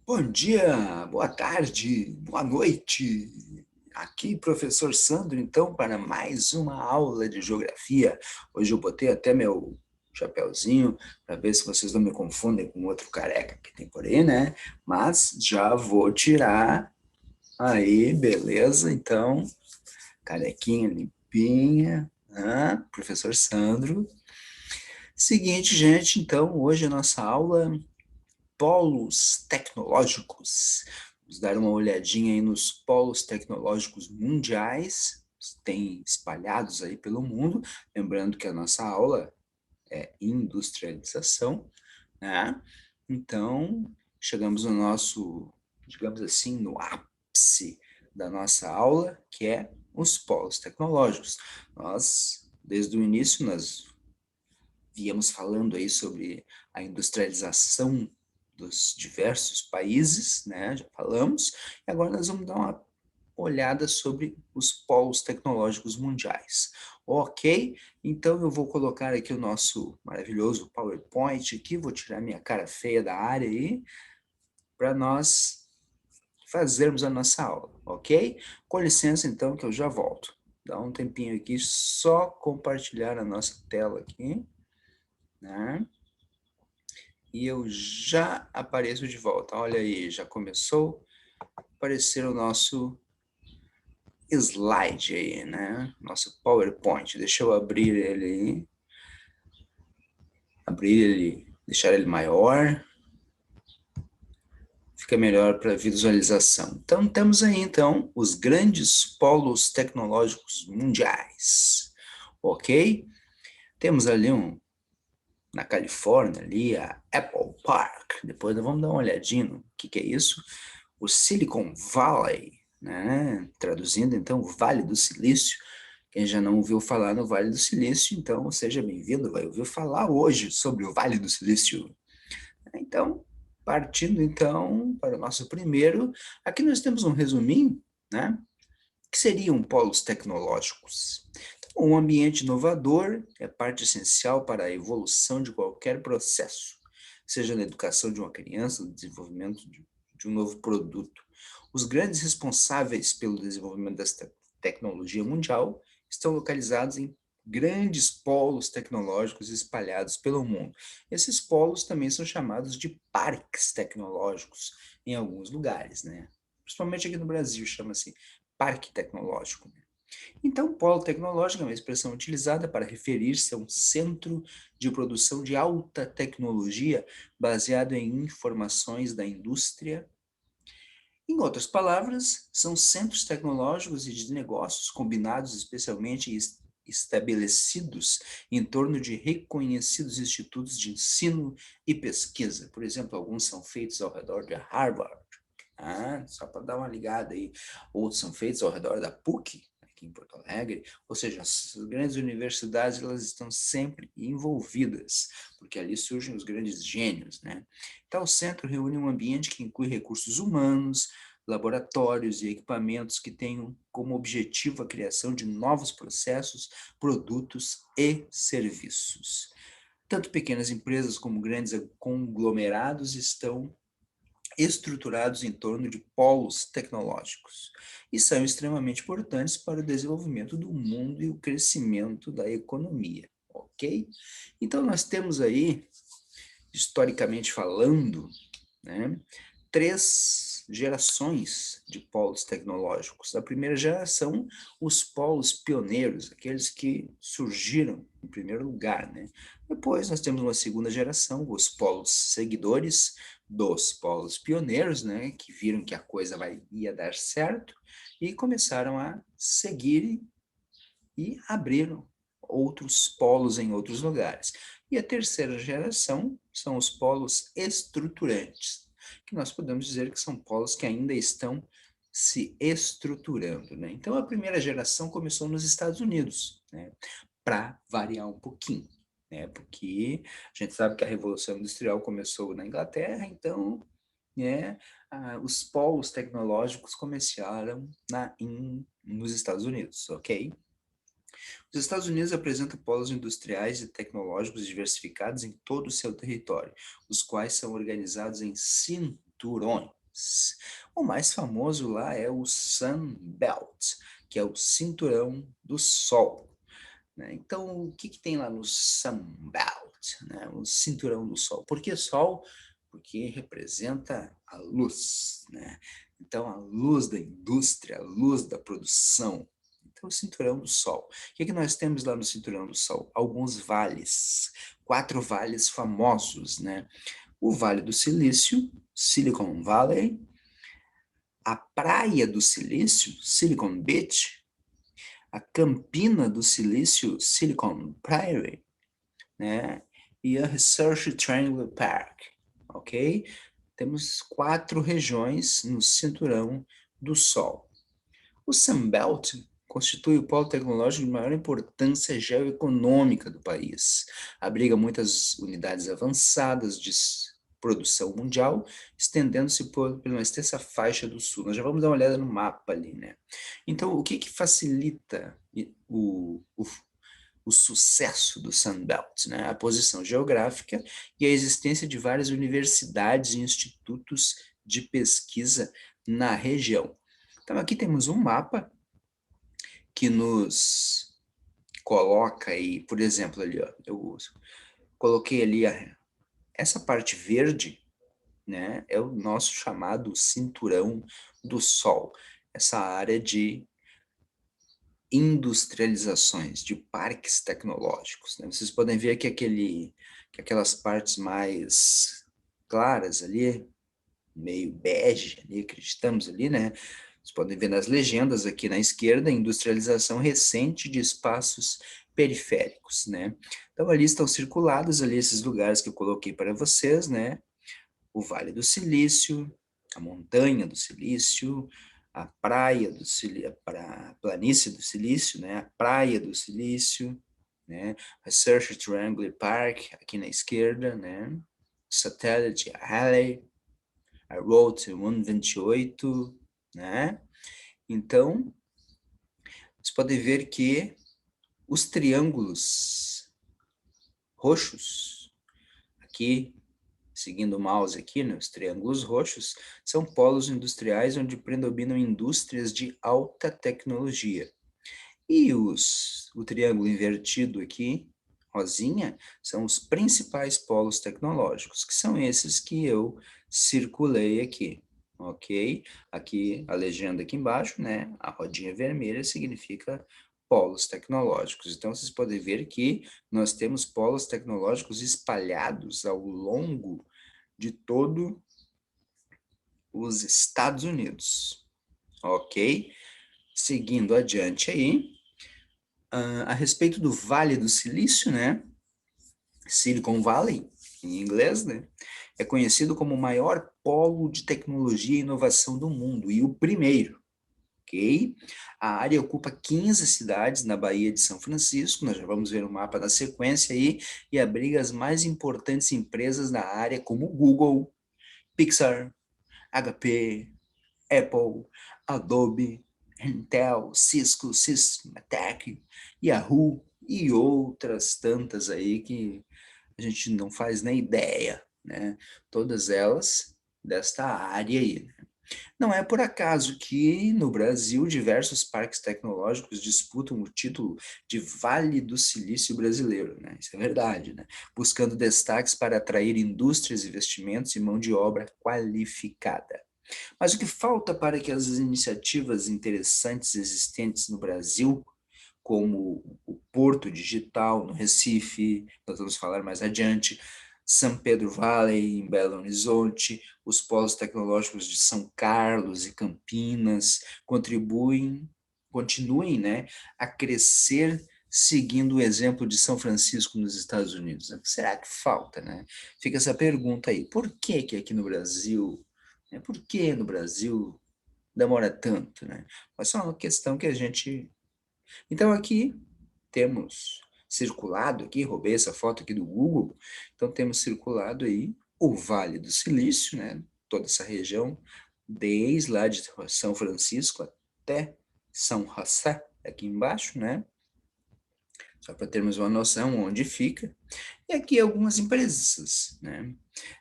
Bom dia, boa tarde, boa noite. Aqui, professor Sandro, então, para mais uma aula de geografia. Hoje eu botei até meu chapéuzinho para ver se vocês não me confundem com outro careca que tem por aí, né? Mas já vou tirar. Aí, beleza? Então, carequinha limpinha, né? Professor Sandro. Seguinte, gente, então, hoje a nossa aula polos tecnológicos. Vamos dar uma olhadinha aí nos polos tecnológicos mundiais, tem espalhados aí pelo mundo. Lembrando que a nossa aula é industrialização, né? Então, chegamos no nosso, digamos assim, no ápice da nossa aula, que é os polos tecnológicos. Nós, desde o início, nós viemos falando aí sobre a industrialização dos diversos países, né? Já falamos, e agora nós vamos dar uma olhada sobre os polos tecnológicos mundiais. Ok? Então eu vou colocar aqui o nosso maravilhoso PowerPoint aqui, vou tirar minha cara feia da área aí, para nós fazermos a nossa aula, ok? Com licença então que eu já volto. Dá um tempinho aqui, só compartilhar a nossa tela aqui, né? E eu já apareço de volta. Olha aí, já começou a aparecer o nosso slide aí, né? Nosso PowerPoint. Deixa eu abrir ele aí. Abrir ele, deixar ele maior. Fica melhor para visualização. Então, temos aí, então, os grandes polos tecnológicos mundiais. Ok? Temos ali na Califórnia, ali, a Apple Park. Depois nós vamos dar uma olhadinha no que é isso. O Silicon Valley, né? Traduzindo então o Vale do Silício. Quem já não ouviu falar no Vale do Silício, então seja bem-vindo, vai ouvir falar hoje sobre o Vale do Silício. Então, partindo então para o nosso primeiro, aqui nós temos um resuminho, né? Que seriam polos tecnológicos. Então, um ambiente inovador é parte essencial para a evolução de qualquer processo, seja na educação de uma criança, no desenvolvimento de um novo produto. Os grandes responsáveis pelo desenvolvimento desta tecnologia mundial estão localizados em grandes polos tecnológicos espalhados pelo mundo. Esses polos também são chamados de parques tecnológicos em alguns lugares, né? Principalmente aqui no Brasil chama-se parque tecnológico. Então, polo tecnológico é uma expressão utilizada para referir-se a um centro de produção de alta tecnologia baseado em informações da indústria. Em outras palavras, são centros tecnológicos e de negócios combinados especialmente e estabelecidos em torno de reconhecidos institutos de ensino e pesquisa. Por exemplo, alguns são feitos ao redor de Harvard, só para dar uma ligada aí. Outros são feitos ao redor da PUC, aqui em Porto Alegre, ou seja, as grandes universidades elas estão sempre envolvidas, porque ali surgem os grandes gênios, né? Então, o centro reúne um ambiente que inclui recursos humanos, laboratórios e equipamentos que tenham como objetivo a criação de novos processos, produtos e serviços. Tanto pequenas empresas como grandes conglomerados estão estruturados em torno de polos tecnológicos e são extremamente importantes para o desenvolvimento do mundo e o crescimento da economia, ok? Então nós temos aí, historicamente falando, né, três gerações de polos tecnológicos. A primeira geração, os polos pioneiros, aqueles que surgiram em primeiro lugar, né? Depois nós temos uma segunda geração, os polos seguidores dos polos pioneiros, né? Que viram que a coisa ia dar certo e começaram a seguir e abriram outros polos em outros lugares. E a terceira geração são os polos estruturantes, que nós podemos dizer que são polos que ainda estão se estruturando, né? Então, a primeira geração começou nos Estados Unidos, né? Para variar um pouquinho, né? Porque a gente sabe que a Revolução Industrial começou na Inglaterra, então, né, os polos tecnológicos começaram nos Estados Unidos, ok? Os Estados Unidos apresentam polos industriais e tecnológicos diversificados em todo o seu território, os quais são organizados em cintos cinturões. O mais famoso lá é o Sun Belt, que é o cinturão do Sol, né? Então, o que que tem lá no Sunbelt, né? O cinturão do Sol. Por que Sol? Porque representa a luz, né? Então, a luz da indústria, a luz da produção. Então, o cinturão do Sol. O que que nós temos lá no cinturão do Sol? Alguns vales, 4 vales famosos, né? O Vale do Silício, Silicon Valley, a Praia do Silício, Silicon Beach, a Campina do Silício, Silicon Prairie, né? E a Research Triangle Park, ok? Temos 4 regiões no cinturão do Sol. O Sunbelt constitui o polo tecnológico de maior importância geoeconômica do país. Abriga muitas unidades avançadas de produção mundial, estendendo-se por uma extensa faixa do sul. Nós já vamos dar uma olhada no mapa ali, né? Então, o que que facilita o sucesso do Sunbelt, né? A posição geográfica e a existência de várias universidades e institutos de pesquisa na região. Então, aqui temos um mapa que nos coloca aí, por exemplo, ali, ó, eu coloquei ali essa parte verde, né, é o nosso chamado cinturão do Sol, essa área de industrializações, de parques tecnológicos, né? Vocês podem ver que aquelas partes mais claras ali, meio bege ali, acreditamos ali, né? Vocês podem ver nas legendas aqui na esquerda, industrialização recente de espaços periféricos, né? Então ali estão circulados ali esses lugares que eu coloquei para vocês, né? O Vale do Silício, a Montanha do Silício, a Praia do Silício, a Planície do Silício, né? A Praia do Silício, né? Research Triangle Park, aqui na esquerda, né? Satellite Halley, a Route 128, né? Então, você pode ver que os triângulos roxos, aqui, seguindo o mouse aqui, né, os triângulos roxos, são polos industriais onde predominam indústrias de alta tecnologia. E o triângulo invertido aqui, rosinha, são os principais polos tecnológicos, que são esses que eu circulei aqui, ok? Aqui, a legenda aqui embaixo, né? A rodinha vermelha significa polos tecnológicos. Então, vocês podem ver que nós temos polos tecnológicos espalhados ao longo de todo os Estados Unidos, ok? Seguindo adiante aí, a respeito do Vale do Silício, né? Silicon Valley, em inglês, né? É conhecido como o maior polo de tecnologia e inovação do mundo e o primeiro, ok? A área ocupa 15 cidades na Baía de São Francisco, nós já vamos ver o mapa na sequência aí, e abriga as mais importantes empresas na área como Google, Pixar, HP, Apple, Adobe, Intel, Cisco, Sysmatec, Yahoo e outras tantas aí que a gente não faz nem ideia, né? Todas elas desta área aí, né? Não é por acaso que no Brasil diversos parques tecnológicos disputam o título de Vale do Silício brasileiro, né? Isso é verdade, né? Buscando destaques para atrair indústrias, investimentos e mão de obra qualificada. Mas o que falta para que as iniciativas interessantes existentes no Brasil, como o Porto Digital no Recife, nós vamos falar mais adiante, São Pedro Valley em Belo Horizonte, os polos tecnológicos de São Carlos e Campinas, continuem, né, a crescer seguindo o exemplo de São Francisco nos Estados Unidos. Será que falta, né? Fica essa pergunta aí. Por que que aqui no Brasil, né, por que no Brasil demora tanto, né? Mas só uma questão que a gente... Então aqui temos circulado aqui, roubei essa foto aqui do Google, então temos circulado aí o Vale do Silício, né? Toda essa região, desde lá de São Francisco até São José, aqui embaixo, né? Só para termos uma noção onde fica. E aqui algumas empresas, né?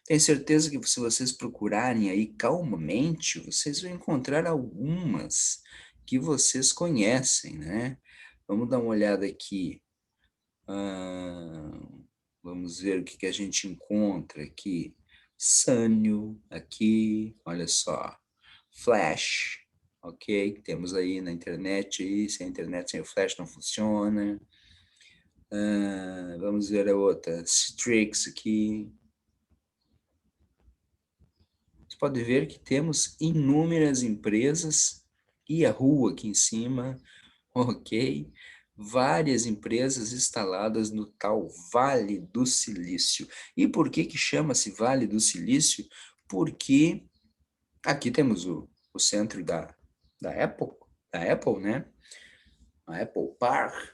Tenho certeza que se vocês procurarem aí calmamente, vocês vão encontrar algumas que vocês conhecem, né? Vamos dar uma olhada aqui. Vamos ver o que que a gente encontra aqui. Sanyo, aqui, olha só. Flash, ok? Temos aí na internet, aí, sem a internet, sem o Flash não funciona. Vamos ver a outra, Strix aqui. Você pode ver que temos inúmeras empresas, Yahoo aqui em cima, ok? Várias empresas instaladas no tal Vale do Silício. E por que que chama-se Vale do Silício? Porque aqui temos o centro da Apple, né? A Apple Park.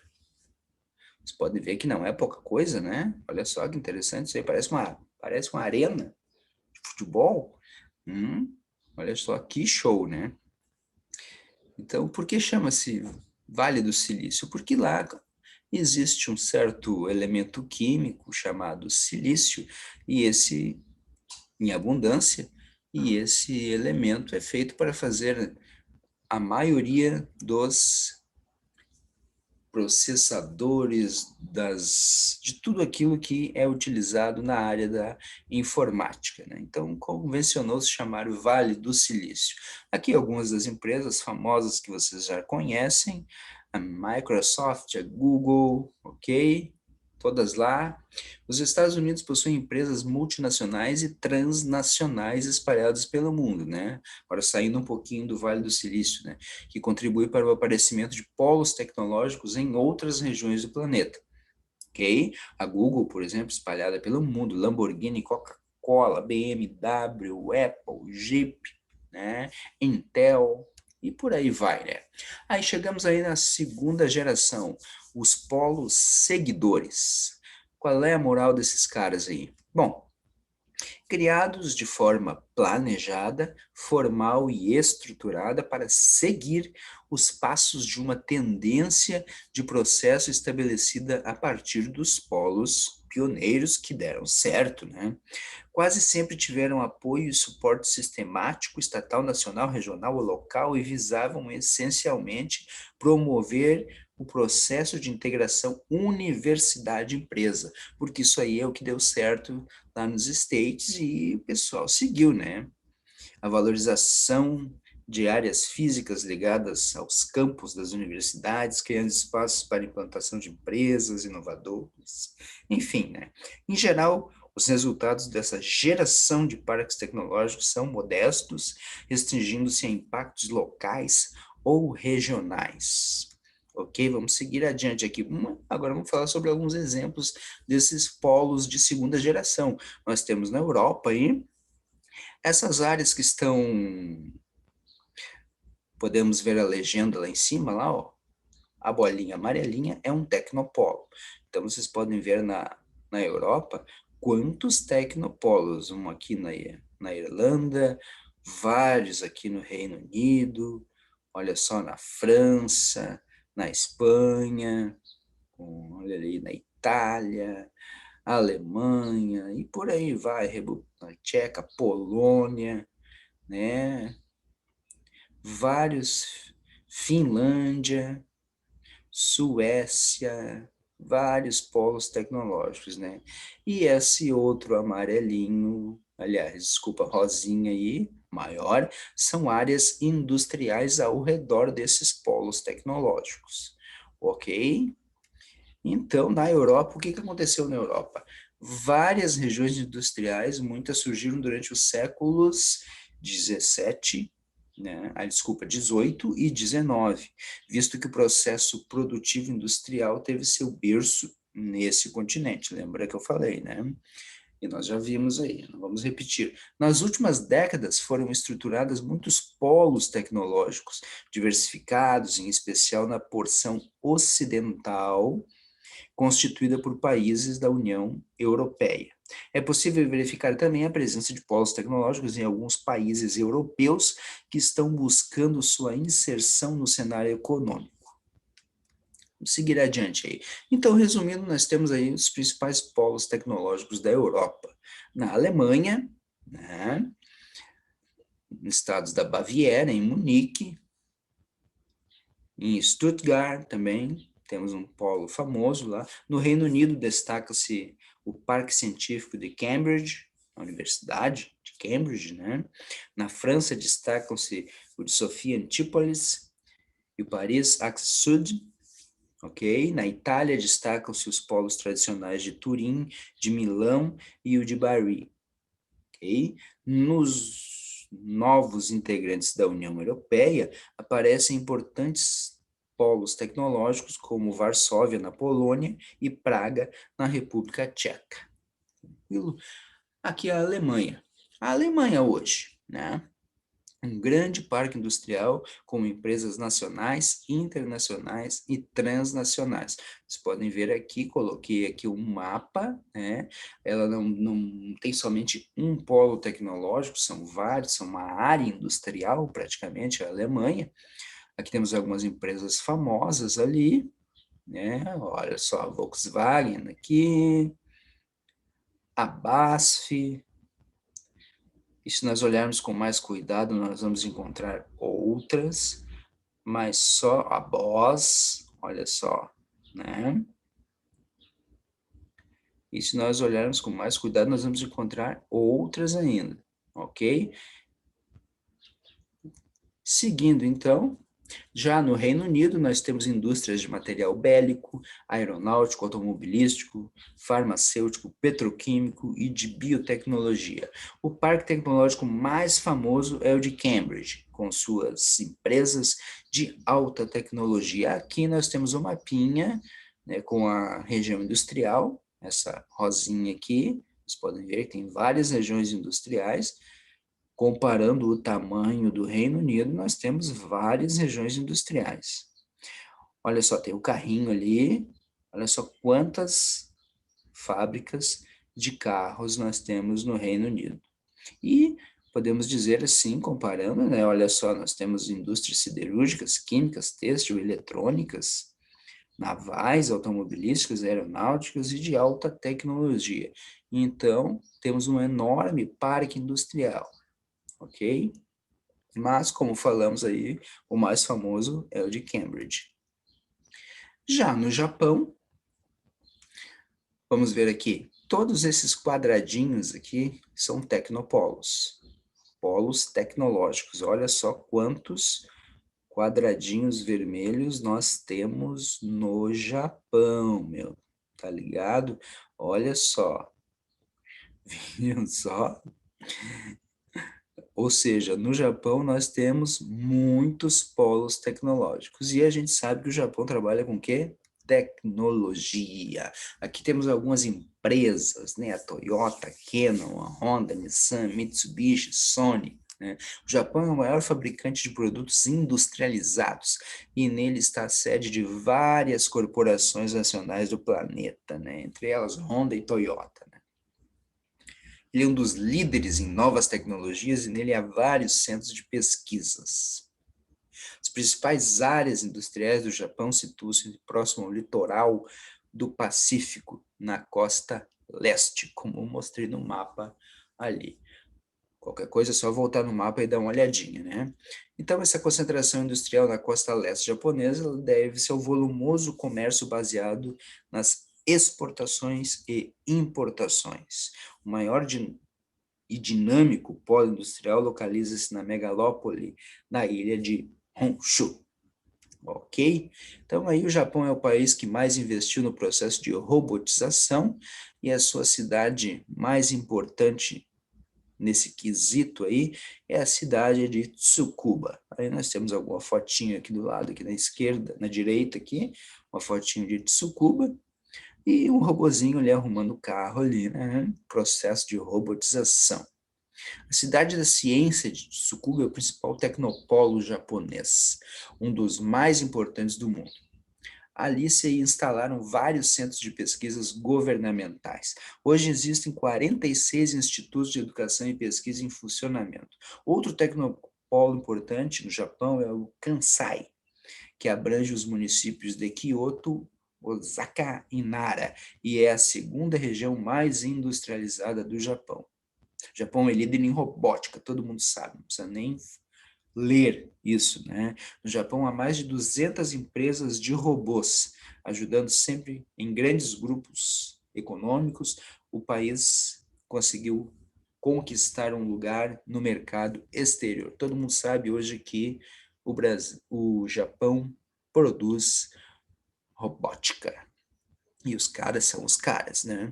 Você pode ver que não é pouca coisa, né? Olha só que interessante, isso aí parece uma arena de futebol. Olha só que show, né? Então, por que chama-se Vale do Silício? Porque lá existe um certo elemento químico chamado silício, e esse em abundância, e esse elemento é feito para fazer a maioria dos processadores de tudo aquilo que é utilizado na área da informática, né? Então, convencionou-se chamar o Vale do Silício. Aqui algumas das empresas famosas que vocês já conhecem, a Microsoft, a Google, ok? Todas lá. Os Estados Unidos possuem empresas multinacionais e transnacionais espalhadas pelo mundo, né? Agora, saindo um pouquinho do Vale do Silício, né? Que contribui para o aparecimento de polos tecnológicos em outras regiões do planeta, ok? A Google, por exemplo, espalhada pelo mundo, Lamborghini, Coca-Cola, BMW, Apple, Jeep, né? Intel, e por aí vai, né? Aí chegamos aí na segunda geração, os polos seguidores. Qual é a moral desses caras aí? Bom, criados de forma planejada, formal e estruturada para seguir os passos de uma tendência de processo estabelecida a partir dos polos pioneiros que deram certo, né? Quase sempre tiveram apoio e suporte sistemático, estatal, nacional, regional ou local e visavam essencialmente promover o processo de integração universidade-empresa, porque isso aí é o que deu certo lá nos States e o pessoal seguiu, né? A valorização de áreas físicas ligadas aos campos das universidades, criando espaços para implantação de empresas inovadoras, enfim, né? Em geral, os resultados dessa geração de parques tecnológicos são modestos, restringindo-se a impactos locais ou regionais. Ok, vamos seguir adiante aqui. Agora vamos falar sobre alguns exemplos desses polos de segunda geração. Nós temos na Europa aí essas áreas que estão, podemos ver a legenda lá em cima, lá, ó, a bolinha amarelinha é um tecnopolo. Então, vocês podem ver na Europa quantos tecnopolos, um aqui na Irlanda, vários aqui no Reino Unido, olha só, na França, na Espanha, olha ali, na Itália, Alemanha, e por aí vai, República Tcheca, Polônia, né? Vários, Finlândia, Suécia, vários polos tecnológicos, né? E esse outro amarelinho, aliás, desculpa, rosinha aí, maior, são áreas industriais ao redor desses polos tecnológicos, ok? Então, na Europa, o que que aconteceu na Europa? Várias regiões industriais, muitas surgiram durante os séculos 17, né? Desculpa, 18 e 19, visto que o processo produtivo industrial teve seu berço nesse continente. Lembra que eu falei, né? E nós já vimos aí, não vamos repetir. Nas últimas décadas foram estruturadas muitos polos tecnológicos, diversificados, em especial na porção ocidental, constituída por países da União Europeia. É possível verificar também a presença de polos tecnológicos em alguns países europeus que estão buscando sua inserção no cenário econômico. seguir adiante aí. Então, resumindo, nós temos aí os principais polos tecnológicos da Europa. Na Alemanha, né, nos estados da Baviera, em Munique, em Stuttgart também, temos um polo famoso lá. No Reino Unido destaca-se o Parque Científico de Cambridge, a Universidade de Cambridge, né? Na França destacam-se o de Sofia Antipolis e o Paris Axe Sud, ok? Na Itália destacam-se os polos tradicionais de Turim, de Milão e o de Bari, ok? Nos novos integrantes da União Europeia aparecem importantes polos tecnológicos como Varsóvia na Polônia e Praga na República Tcheca. Aqui é a Alemanha. A Alemanha hoje, né? Um grande parque industrial com empresas nacionais, internacionais e transnacionais. Vocês podem ver aqui, coloquei aqui um mapa, né? Ela não tem somente um polo tecnológico, são vários, são uma área industrial praticamente, a Alemanha. Aqui temos algumas empresas famosas ali, né? Olha só, a Volkswagen aqui, a BASF. E se nós olharmos com mais cuidado, nós vamos encontrar outras, mas só a Boss, olha só, né? E se nós olharmos com mais cuidado, nós vamos encontrar outras ainda, ok? Seguindo, então, já no Reino Unido, nós temos indústrias de material bélico, aeronáutico, automobilístico, farmacêutico, petroquímico e de biotecnologia. O parque tecnológico mais famoso é o de Cambridge, com suas empresas de alta tecnologia. Aqui nós temos um mapinha, né, com a região industrial, essa rosinha aqui, vocês podem ver que tem várias regiões industriais. Comparando o tamanho do Reino Unido, nós temos várias regiões industriais. Olha só, tem o carrinho ali, olha só quantas fábricas de carros nós temos no Reino Unido. E podemos dizer assim, comparando, né? Olha só, nós temos indústrias siderúrgicas, químicas, têxtil, eletrônicas, navais, automobilísticas, aeronáuticas e de alta tecnologia. Então, temos um enorme parque industrial, ok? Mas, como falamos aí, o mais famoso é o de Cambridge. Já no Japão, vamos ver aqui, todos esses quadradinhos aqui são tecnopolos, polos tecnológicos. Olha só quantos quadradinhos vermelhos nós temos no Japão, meu, tá ligado? Olha só, viram só? Ou seja, no Japão nós temos muitos polos tecnológicos e a gente sabe que o Japão trabalha com o quê? Tecnologia. Aqui temos algumas empresas, né? A Toyota, Canon, a Honda, Nissan, Mitsubishi, Sony, né? O Japão é o maior fabricante de produtos industrializados e nele está a sede de várias corporações nacionais do planeta, né? Entre elas Honda e Toyota. Ele é um dos líderes em novas tecnologias e nele há vários centros de pesquisas. As principais áreas industriais do Japão situam-se próximo ao litoral do Pacífico, na costa leste, como eu mostrei no mapa ali. Qualquer coisa é só voltar no mapa e dar uma olhadinha, né? Então, essa concentração industrial na costa leste japonesa deve-se ao volumoso comércio baseado nas exportações e importações. O maior e dinâmico polo industrial localiza-se na megalópole na ilha de Honshu. Ok? Então, aí o Japão é o país que mais investiu no processo de robotização e a sua cidade mais importante nesse quesito aí é a cidade de Tsukuba. Aí nós temos alguma fotinha aqui do lado, aqui na esquerda, na direita aqui, uma fotinho de Tsukuba, e um robozinho ali arrumando o carro ali, né? Processo de robotização. A cidade da ciência de Tsukuba é o principal tecnopolo japonês, um dos mais importantes do mundo. Ali se instalaram vários centros de pesquisas governamentais. Hoje existem 46 institutos de educação e pesquisa em funcionamento. Outro tecnopolo importante no Japão é o Kansai, que abrange os municípios de Kyoto, Osaka e Nara, e é a segunda região mais industrializada do Japão. O Japão é líder em robótica, todo mundo sabe, não precisa nem ler isso, né? No Japão há mais de 200 empresas de robôs, ajudando sempre em grandes grupos econômicos. O país conseguiu conquistar um lugar no mercado exterior. Todo mundo sabe hoje que o Japão produz robótica. E os caras são os caras, né?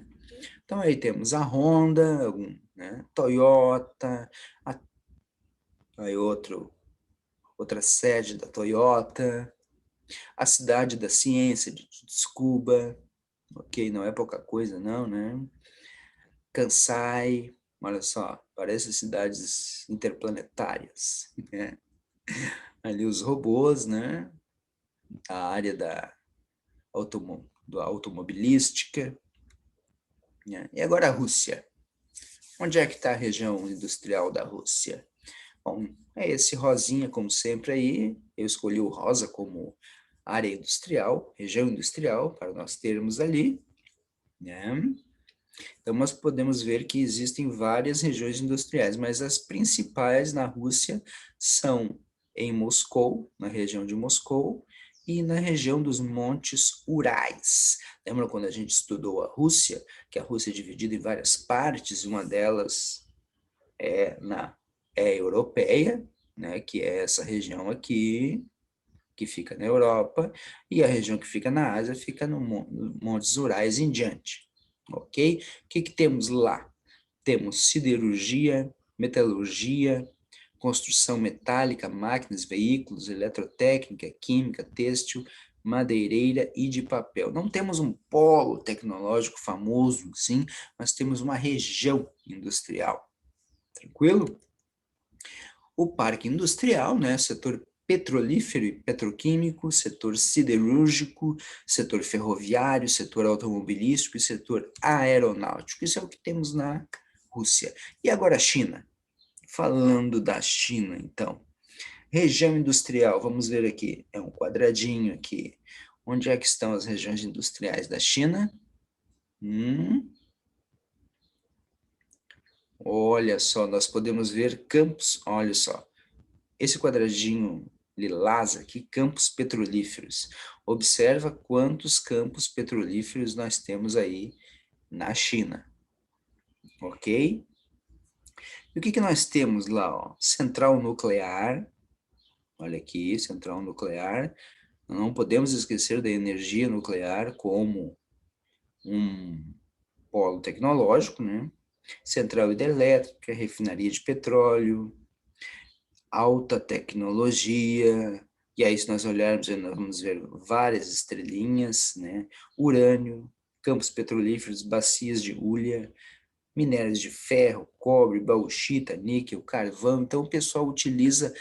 Então aí temos a Honda, né? Toyota, aí outra sede da Toyota, a cidade da ciência de Tsukuba, ok, não é pouca coisa não, né? Kansai, olha só, parece cidades interplanetárias, né? Ali os robôs, né? A área da automobilística, né? E agora a Rússia. Onde é que está a região industrial da Rússia? Bom, é esse rosinha, como sempre aí. Eu escolhi o rosa como área industrial, região industrial, para nós termos ali, né? Então, nós podemos ver que existem várias regiões industriais, mas as principais na Rússia são em Moscou, na região de Moscou, e na região dos Montes Urais. Lembra quando a gente estudou a Rússia, que a Rússia é dividida em várias partes, uma delas é europeia, né, que é essa região aqui, que fica na Europa, e a região que fica na Ásia fica no Montes Urais em diante, ok? O que temos lá? Temos siderurgia, metalurgia, construção metálica, máquinas, veículos, eletrotécnica, química, têxtil, madeireira e de papel. Não temos um polo tecnológico famoso, sim, mas temos uma região industrial. Tranquilo? O parque industrial, né, setor petrolífero e petroquímico, setor siderúrgico, setor ferroviário, setor automobilístico e setor aeronáutico. Isso é o que temos na Rússia. E agora a China? Falando da China, então. Região industrial, vamos ver aqui, é um quadradinho aqui. Onde é que estão as regiões industriais da China? Olha só, nós podemos ver campos, olha só. Esse quadradinho lilás aqui, campos petrolíferos. Observa quantos campos petrolíferos nós temos aí na China, ok? E o que nós temos lá? Ó? Central nuclear, olha aqui, central nuclear. Não podemos esquecer da energia nuclear como um polo tecnológico, né? Central hidrelétrica, refinaria de petróleo, alta tecnologia, e aí se nós olharmos, nós vamos ver várias estrelinhas, né? Urânio, campos petrolíferos, bacias de hulha, minérios de ferro, cobre, bauxita, níquel, carvão. Então o pessoal utiliza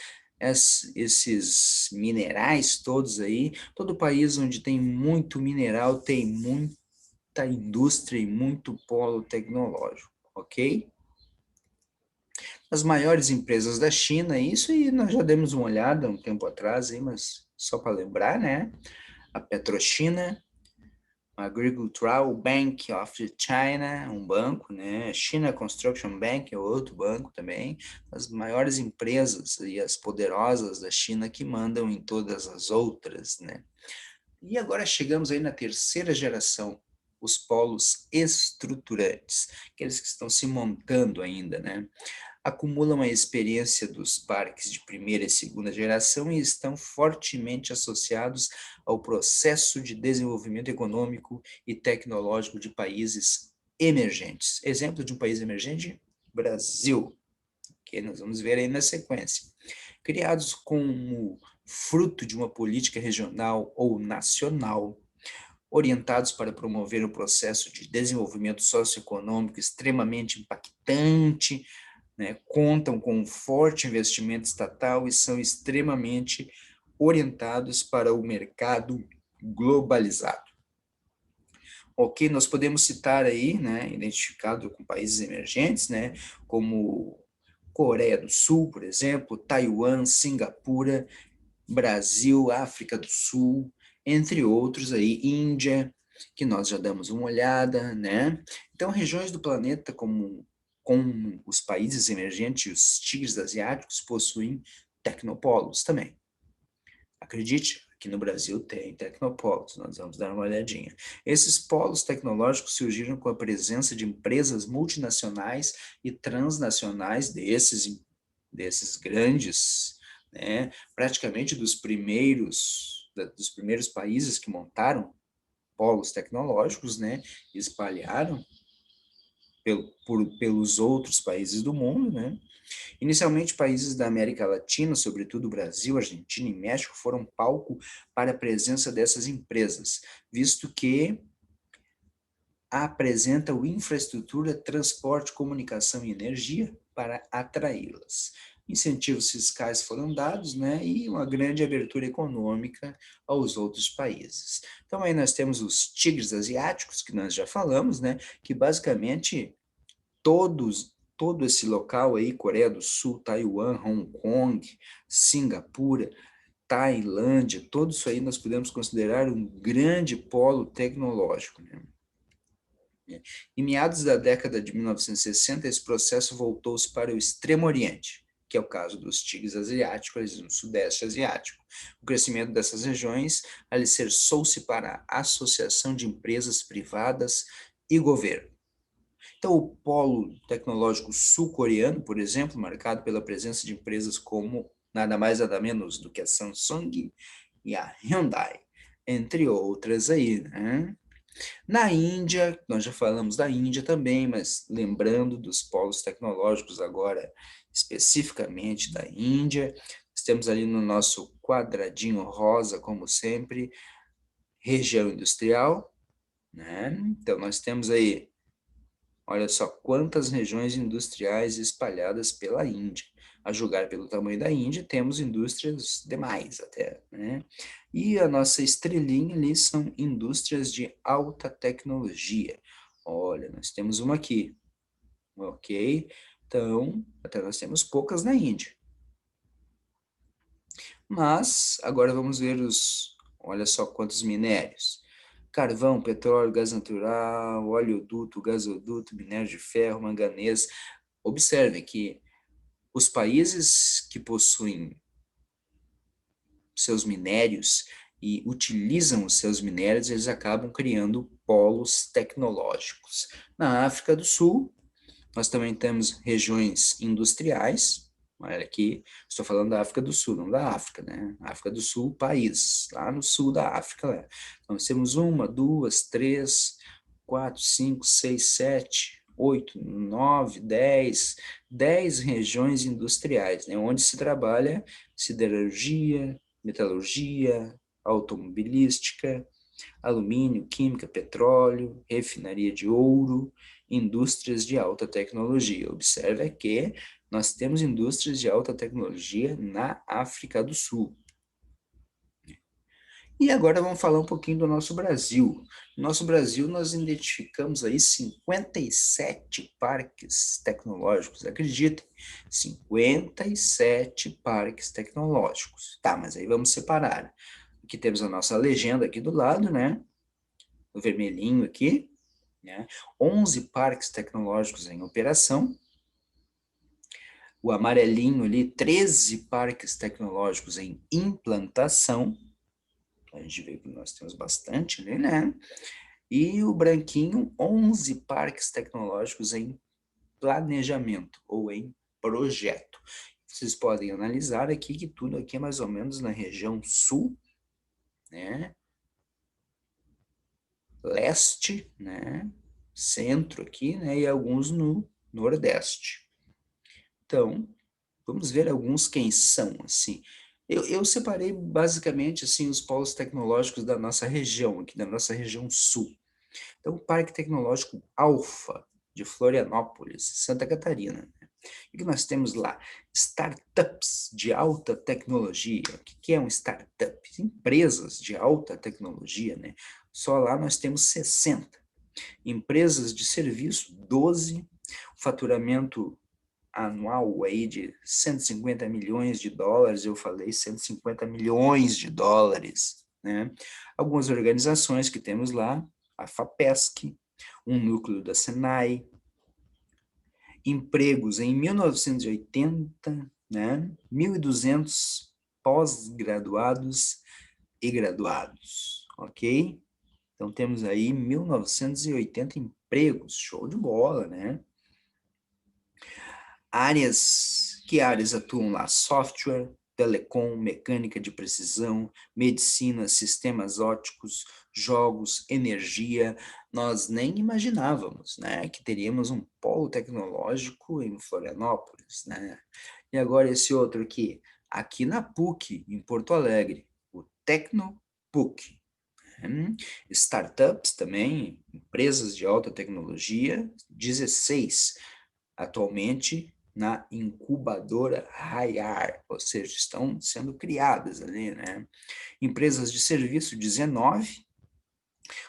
esses minerais todos aí. Todo país onde tem muito mineral tem muita indústria e muito polo tecnológico, ok? As maiores empresas da China, isso e nós já demos uma olhada um tempo atrás, aí, mas só para lembrar, né? A PetroChina, a Agricultural Bank of China, um banco, né? China Construction Bank é outro banco também. As maiores empresas e as poderosas da China que mandam em todas as outras, né? E agora chegamos aí na terceira geração, os polos estruturantes, aqueles que estão se montando ainda, né? Acumulam a experiência dos parques de primeira e segunda geração e estão fortemente associados ao processo de desenvolvimento econômico e tecnológico de países emergentes. Exemplo de um país emergente? Brasil, que nós vamos ver aí na sequência. Criados como fruto de uma política regional ou nacional, orientados para promover um processo de desenvolvimento socioeconômico extremamente impactante, né, contam com um forte investimento estatal e são extremamente orientados para o mercado globalizado. Ok, nós podemos citar aí, né, identificado com países emergentes, né, como Coreia do Sul, por exemplo, Taiwan, Singapura, Brasil, África do Sul, entre outros aí, Índia, que nós já damos uma olhada, né? Então, regiões do planeta como os países emergentes, os tigres asiáticos, possuem tecnopolos também. Acredite, aqui no Brasil tem tecnopolos, nós vamos dar uma olhadinha. Esses polos tecnológicos surgiram com a presença de empresas multinacionais e transnacionais desses grandes, né, praticamente dos primeiros países que montaram polos tecnológicos, né, espalharam pelos outros países do mundo, né. Inicialmente, países da América Latina, sobretudo Brasil, Argentina e México, foram palco para a presença dessas empresas, visto que apresentam infraestrutura, transporte, comunicação e energia para atraí-las. Incentivos fiscais foram dados, né, e uma grande abertura econômica aos outros países. Então, aí nós temos os tigres asiáticos, que nós já falamos, né, que basicamente todo esse local aí, Coreia do Sul, Taiwan, Hong Kong, Singapura, Tailândia, tudo isso aí nós podemos considerar um grande polo tecnológico, né? Em meados da década de 1960, esse processo voltou-se para o Extremo Oriente, que é o caso dos tigres asiáticos e no Sudeste Asiático. O crescimento dessas regiões alicerçou-se para a associação de empresas privadas e governo. Então, o polo tecnológico sul-coreano, por exemplo, marcado pela presença de empresas como nada mais nada menos do que a Samsung e a Hyundai, entre outras aí, né? Na Índia, nós já falamos da Índia também, mas lembrando dos polos tecnológicos agora, especificamente da Índia, nós temos ali no nosso quadradinho rosa, como sempre, região industrial, né? Então, nós temos aí, olha só quantas regiões industriais espalhadas pela Índia. A julgar pelo tamanho da Índia, temos indústrias demais até, né? E a nossa estrelinha ali são indústrias de alta tecnologia. Olha, nós temos uma aqui, ok? Então, até nós temos poucas na Índia. Mas, agora vamos ver olha só quantos minérios. Carvão, petróleo, gás natural, oleoduto, gasoduto, minério de ferro, manganês. Observe que os países que possuem seus minérios e utilizam os seus minérios, eles acabam criando polos tecnológicos. Na África do Sul, nós também temos regiões industriais. Olha aqui, estou falando da África do Sul, não da África, né? África do Sul, país, lá no sul da África. Né? Então, nós temos uma, duas, três, quatro, cinco, seis, sete, oito, nove, 10 regiões industriais, né? Onde se trabalha siderurgia, metalurgia, automobilística, alumínio, química, petróleo, refinaria de ouro, indústrias de alta tecnologia. Observe que nós temos indústrias de alta tecnologia na África do Sul. E agora vamos falar um pouquinho do nosso Brasil. No nosso Brasil, nós identificamos aí 57 parques tecnológicos, acreditem, 57 parques tecnológicos. Tá, mas aí vamos separar. Aqui temos a nossa legenda aqui do lado, né? O vermelhinho aqui, né? 11 parques tecnológicos em operação. O amarelinho ali, 13 parques tecnológicos em implantação. A gente vê que nós temos bastante ali, né? E o branquinho, 11 parques tecnológicos em planejamento ou em projeto. Vocês podem analisar aqui que tudo aqui é mais ou menos na região sul, né? Leste, né? Centro aqui, né? E alguns no nordeste. Então, vamos ver alguns quem são, assim. Eu separei basicamente, assim, os polos tecnológicos da nossa região, aqui da nossa região sul. Então, o Parque Tecnológico Alfa, de Florianópolis, Santa Catarina. Né? O que nós temos lá? Startups de alta tecnologia. O que é um startup? Empresas de alta tecnologia, né? Só lá nós temos 60. Empresas de serviço, 12. O faturamento anual aí de 150 milhões de dólares, eu falei 150 milhões de dólares, né? Algumas organizações que temos lá, a FAPESC, um núcleo da SENAI, empregos em 1980, né? 1.200 pós-graduados e graduados, ok? Então, temos aí 1.980 empregos, show de bola, né? Que áreas atuam lá? Software, telecom, mecânica de precisão, medicina, sistemas ópticos, jogos, energia. Nós nem imaginávamos, né, que teríamos um polo tecnológico em Florianópolis, né? E agora esse outro aqui na PUC, em Porto Alegre, o TecnoPUC. Startups também, empresas de alta tecnologia, 16 atualmente na incubadora Raiar, ou seja, estão sendo criadas ali, né? Empresas de serviço, 19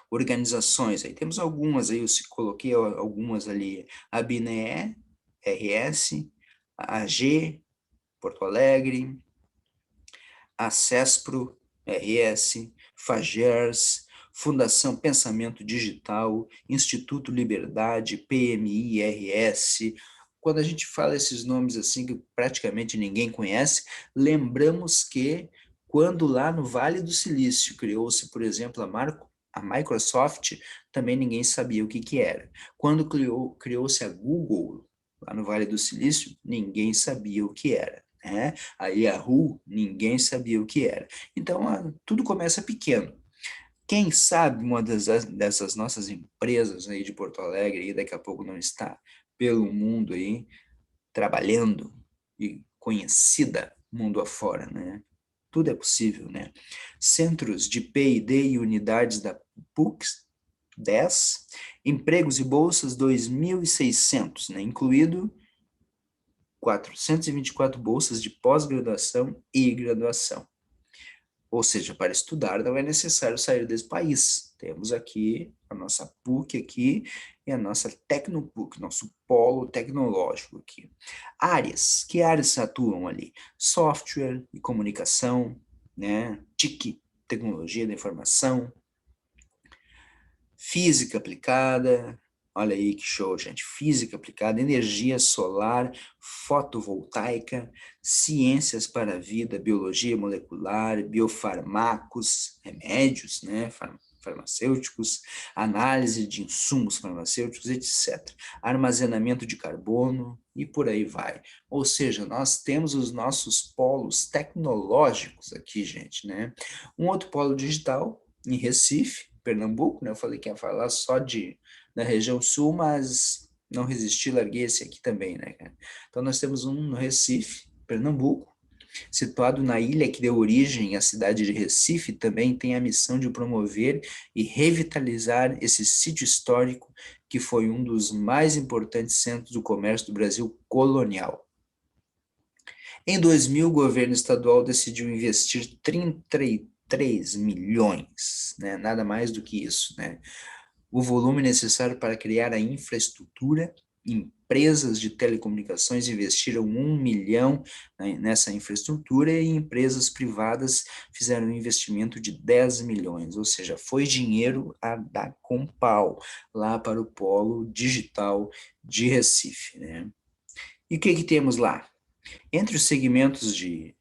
organizações, aí temos algumas, aí eu coloquei algumas ali, a BNE, RS, a AG, Porto Alegre, a CESPRO, RS, FAGERS, Fundação Pensamento Digital, Instituto Liberdade, PMI, RS. Quando a gente fala esses nomes assim que praticamente ninguém conhece, lembramos que quando lá no Vale do Silício criou-se, por exemplo, a Microsoft, também ninguém sabia o que era. Quando criou-se a Google, lá no Vale do Silício, ninguém sabia o que era, né? A Yahoo, ninguém sabia o que era. Então, tudo começa pequeno. Quem sabe uma dessas nossas empresas aí de Porto Alegre, aí daqui a pouco não está pelo mundo aí, trabalhando e conhecida mundo afora, né? Tudo é possível, né? Centros de P&D e unidades da PUC, 10, empregos e bolsas 2.600, né? Incluído 424 bolsas de pós-graduação e graduação. Ou seja, para estudar não é necessário sair desse país. Temos aqui a nossa PUC aqui e a nossa TecnoPUC, nosso polo tecnológico aqui. Que áreas atuam ali? Software e comunicação, né? TIC, tecnologia da informação, física aplicada, olha aí que show, gente. Física aplicada, energia solar, fotovoltaica, ciências para a vida, biologia molecular, biofarmacos, remédios, né? Farmacêuticos, análise de insumos farmacêuticos, etc. Armazenamento de carbono e por aí vai. Ou seja, nós temos os nossos polos tecnológicos aqui, gente, né? Um outro polo digital em Recife, Pernambuco, né? Eu falei que ia falar só da região sul, mas não resisti, larguei esse aqui também, né, cara? Então nós temos um no Recife, Pernambuco, situado na ilha que deu origem à cidade de Recife, também tem a missão de promover e revitalizar esse sítio histórico que foi um dos mais importantes centros do comércio do Brasil colonial. Em 2000, o governo estadual decidiu investir 33 milhões, né? Nada mais do que isso, né? O volume necessário para criar a infraestrutura. Empresas de telecomunicações investiram 1 milhão, né, nessa infraestrutura e empresas privadas fizeram um investimento de 10 milhões, ou seja, foi dinheiro a dar com pau lá para o polo digital de Recife, né? E o que temos lá? Entre os segmentos de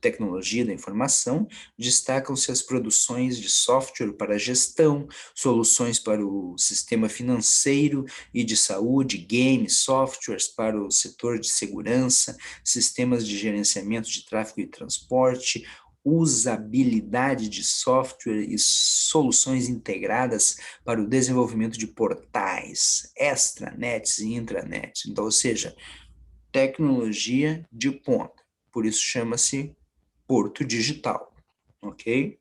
tecnologia da informação, destacam-se as produções de software para gestão, soluções para o sistema financeiro e de saúde, games, softwares para o setor de segurança, sistemas de gerenciamento de tráfego e transporte, usabilidade de software e soluções integradas para o desenvolvimento de portais, extranets e intranets. Então, ou seja, tecnologia de ponta. Por isso chama-se Porto Digital, ok?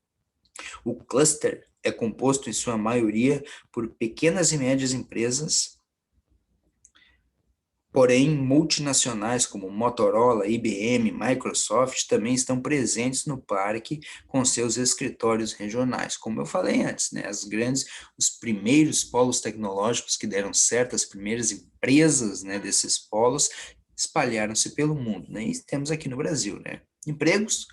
O cluster é composto, em sua maioria, por pequenas e médias empresas, porém multinacionais como Motorola, IBM, Microsoft também estão presentes no parque com seus escritórios regionais. Como eu falei antes, né, os primeiros polos tecnológicos que deram certo, as primeiras empresas, né, desses polos, espalharam-se pelo mundo, né? E temos aqui no Brasil, né? Empregos,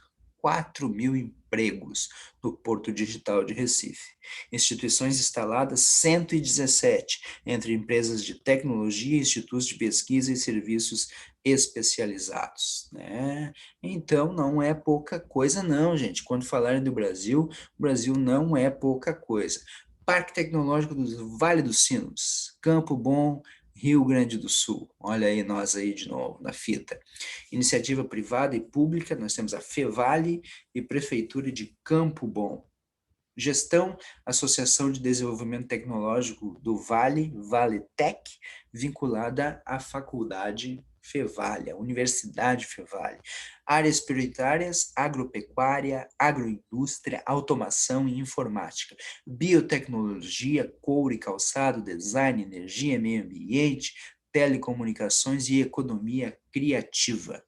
4.000 empregos no Porto Digital de Recife. Instituições instaladas, 117, entre empresas de tecnologia, institutos de pesquisa e serviços especializados, né? Então, não é pouca coisa não, gente. Quando falarem do Brasil, o Brasil não é pouca coisa. Parque Tecnológico do Vale dos Sinos, Campo Bom, Rio Grande do Sul. Olha aí nós aí de novo na fita. Iniciativa privada e pública, nós temos a Fevale e Prefeitura de Campo Bom. Gestão, Associação de Desenvolvimento Tecnológico do Vale, ValeTech, vinculada à Faculdade Fevale, a Universidade Fevale. Áreas prioritárias, agropecuária, agroindústria, automação e informática. Biotecnologia, couro e calçado, design, energia, meio ambiente, telecomunicações e economia criativa.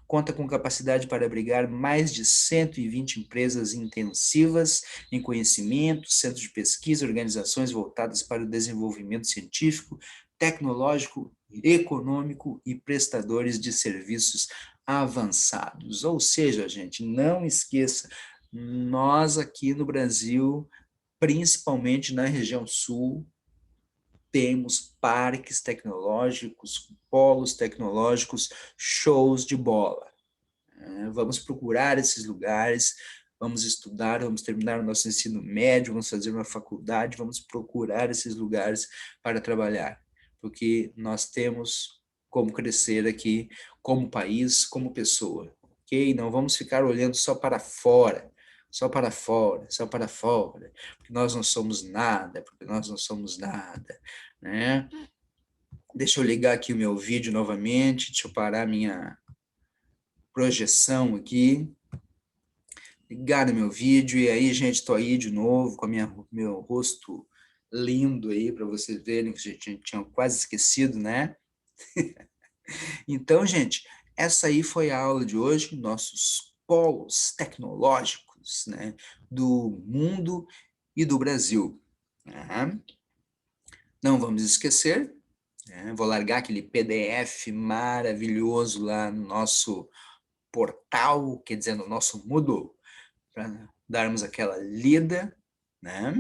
Conta com capacidade para abrigar mais de 120 empresas intensivas em conhecimento, centros de pesquisa, organizações voltadas para o desenvolvimento científico, tecnológico, econômico e prestadores de serviços avançados. Ou seja, gente, não esqueça, nós aqui no Brasil, principalmente na região sul, temos parques tecnológicos, polos tecnológicos, shows de bola. Vamos procurar esses lugares, vamos estudar, vamos terminar o nosso ensino médio, vamos fazer uma faculdade, vamos procurar esses lugares para trabalhar, porque nós temos como crescer aqui como país, como pessoa, ok? Não vamos ficar olhando só para fora, só para fora, só para fora, porque nós não somos nada, porque nós não somos nada, né? Deixa eu ligar aqui o meu vídeo novamente, deixa eu parar minha projeção aqui, ligar no meu vídeo, e aí, gente, tô aí de novo com meu rosto lindo aí, para vocês verem que a gente tinha quase esquecido, né? Então, gente, essa aí foi a aula de hoje, nossos polos tecnológicos, né, do mundo e do Brasil. Né? Não vamos esquecer, né, vou largar aquele PDF maravilhoso lá no nosso portal, quer dizer, no nosso Moodle, para darmos aquela lida, né?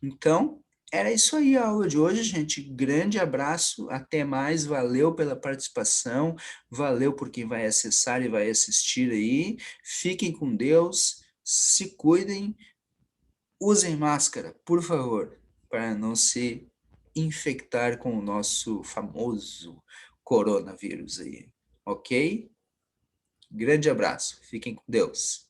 Então, era isso aí a aula de hoje, gente. Grande abraço, até mais, valeu pela participação, valeu por quem vai acessar e vai assistir aí. Fiquem com Deus, se cuidem, usem máscara, por favor, para não se infectar com o nosso famoso coronavírus aí, ok? Grande abraço, fiquem com Deus.